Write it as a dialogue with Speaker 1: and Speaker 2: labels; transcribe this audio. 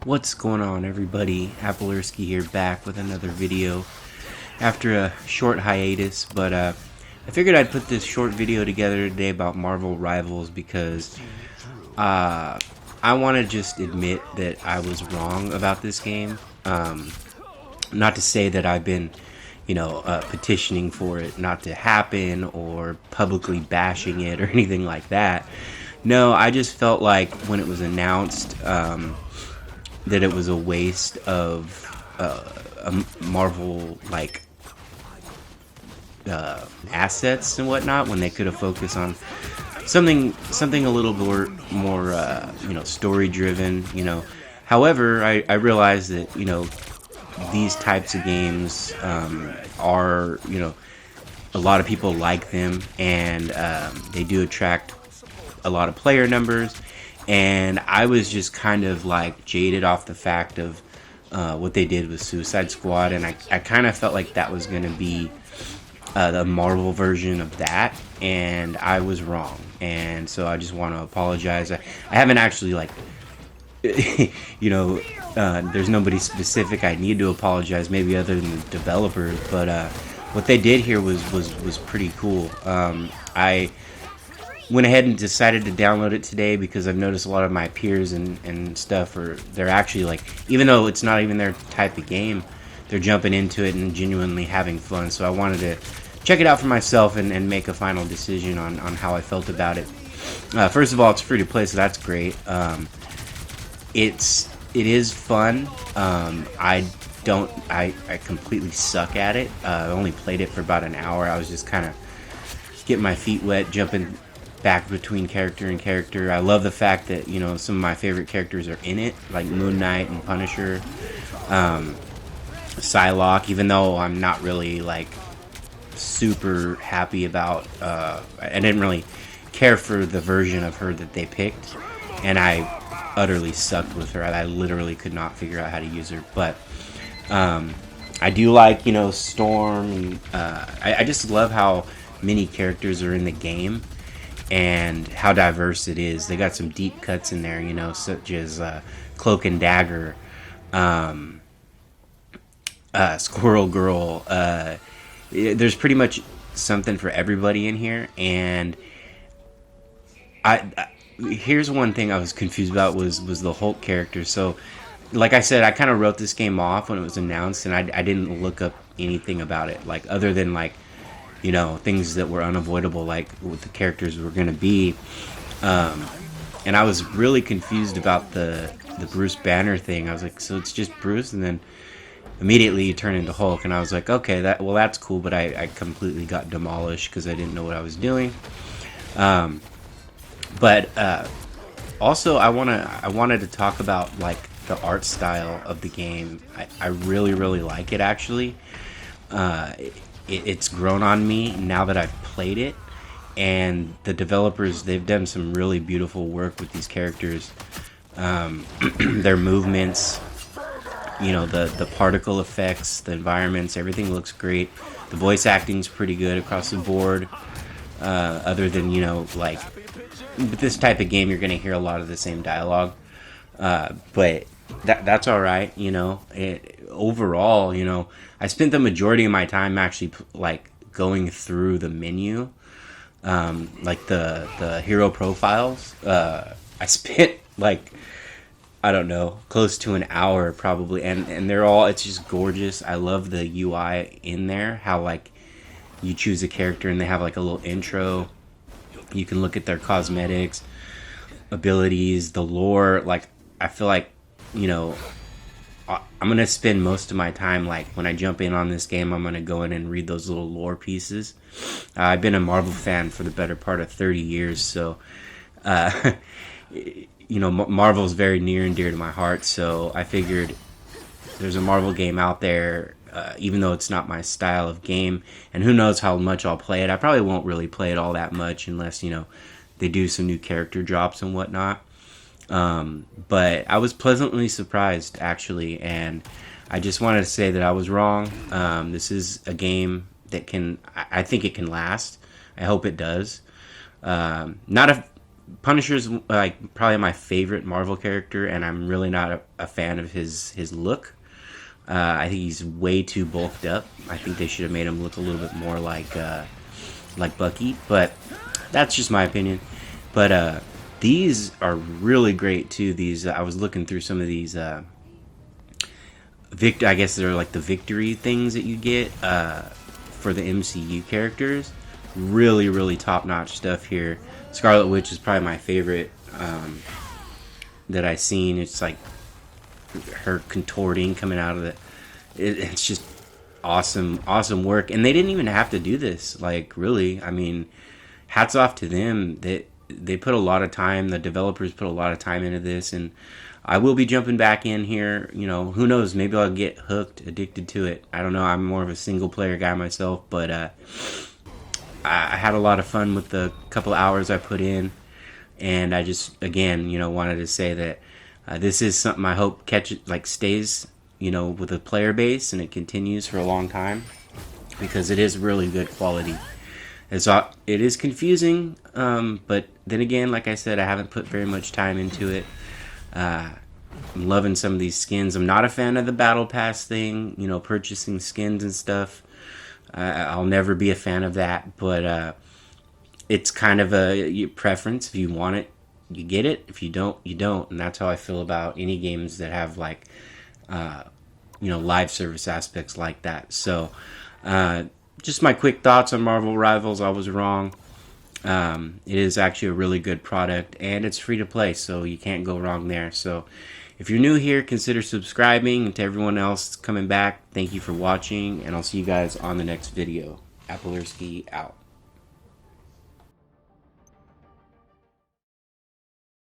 Speaker 1: What's going on, everybody? Applersky here, back with another video after a short hiatus, but I figured I'd put this short video together today about Marvel Rivals because I want to just admit that I was wrong about this game. Not to say that I've been, petitioning for it not to happen or publicly bashing it or anything like that. No, I just felt like when it was announced, that it was a waste of a Marvel assets and whatnot when they could have focused on something a little more story driven. However, I realize that these types of games are a lot of people like them, and they do attract a lot of player numbers. And I was just kind of like jaded off the fact of what they did with Suicide Squad, and I kind of felt like that was going to be the Marvel version of that, and I was wrong. And so I just want to apologize. I haven't actually there's nobody specific I need to apologize, maybe other than the developers, but what they did here was pretty cool. I went ahead and decided to download it today because I've noticed a lot of my peers and stuff they're actually like, even though it's not even their type of game, they're jumping into it and genuinely having fun. So I wanted to check it out for myself and make a final decision on how I felt about it. First of all, it's free to play, so that's great. It is fun. I completely suck at it. I only played it for about an hour. I was just kind of getting my feet wet, jumping back between character and character. I love the fact that some of my favorite characters are in it, like Moon Knight and Punisher, Psylocke. Even though I'm not really like super happy about, I didn't really care for the version of her that they picked, and I utterly sucked with her. I literally could not figure out how to use her, but I do like Storm, and I just love how many characters are in the game and how diverse it is. They got some deep cuts in there, such as Cloak and Dagger, Squirrel Girl. There's pretty much something for everybody in here, and here's one thing I was confused about was the Hulk character. So, like I said, I kind of wrote this game off when it was announced, and I didn't look up anything about it, like other than things that were unavoidable, like what the characters were going to be. And I was really confused about the Bruce Banner thing. I was like, so it's just Bruce, and then immediately you turn into Hulk, and I was like, okay, that's cool, but I completely got demolished because I didn't know what I was doing. But also, I wanted to talk about like the art style of the game. I really like it, actually. It's grown on me now that I've played it, and the developers, they've done some really beautiful work with these characters. Their movements, the particle effects, the environments, everything looks great. The voice acting's pretty good across the board. Other than like with this type of game, you're gonna hear a lot of the same dialogue, but that's all right. Overall, I spent the majority of my time actually like going through the menu, like the hero profiles. I spent like, I don't know, close to an hour probably, and they're all, it's just gorgeous. I love the UI in there, how like you choose a character and they have like a little intro. You can look at their cosmetics, abilities, the lore. Like, I feel like I'm gonna spend most of my time, like when I jump in on this game, I'm gonna go in and read those little lore pieces. I've been a Marvel fan for the better part of 30 years, so Marvel's very near and dear to my heart. So I figured there's a Marvel game out there, even though it's not my style of game, and who knows how much I'll play it. I probably won't really play it all that much unless they do some new character drops and whatnot. But I was pleasantly surprised, actually, and I just wanted to say that I was wrong. This is a game that I think it can last. I hope it does. Not Punisher's like probably my favorite Marvel character, and I'm really not a fan of his look. I think he's way too bulked up. I think they should have made him look a little bit more like Bucky, but that's just my opinion. But these are really great too. These I was looking through some of these I guess they're like the victory things that you get for the MCU characters. Really, really top notch stuff here. Scarlet Witch is probably my favorite that I've seen. It's like her contorting coming out of it's just awesome, awesome work. And they didn't even have to do this. Like, really, I mean, hats off to them. They put a lot of time. The developers put a lot of time into this, and I will be jumping back in here. You know, who knows? Maybe I'll get hooked, addicted to it. I don't know. I'm more of a single player guy myself, but I had a lot of fun with the couple hours I put in, and I just again, wanted to say that this is something I hope stays, with a player base and it continues for a long time, because it is really good quality. It is confusing, but then again, like I said, I haven't put very much time into it. I'm loving some of these skins. I'm not a fan of the battle pass thing, purchasing skins and stuff. I'll never be a fan of that, but it's kind of a preference. If you want it, you get it. If you don't, you don't. And that's how I feel about any games that have live service aspects like that. So just my quick thoughts on Marvel Rivals. I was wrong. It is actually a really good product, and it's free to play, so you can't go wrong there. So if you're new here, consider subscribing. And to everyone else coming back, thank you for watching, and I'll see you guys on the next video. Applersky out.